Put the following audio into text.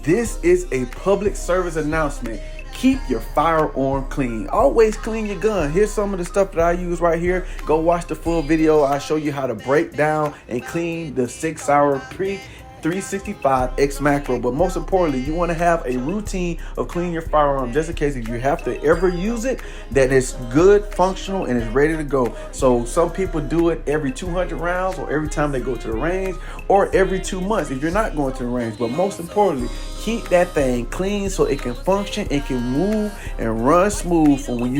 This is a public service announcement. Keep your firearm clean. Always clean your gun. Here's some of the stuff that I use right here. Go watch the full video. I show you how to break down and clean the Sig Sauer Pre 365 X Macro. But most importantly, you want to have a routine of cleaning your firearm just in case if you have to ever use it, that it's good, functional, and it's ready to go. So some people do it every 200 rounds or every time they go to the range or every 2 months if you're not going to the range. But most importantly, keep that thing clean so it can function, it can move and run smooth for when you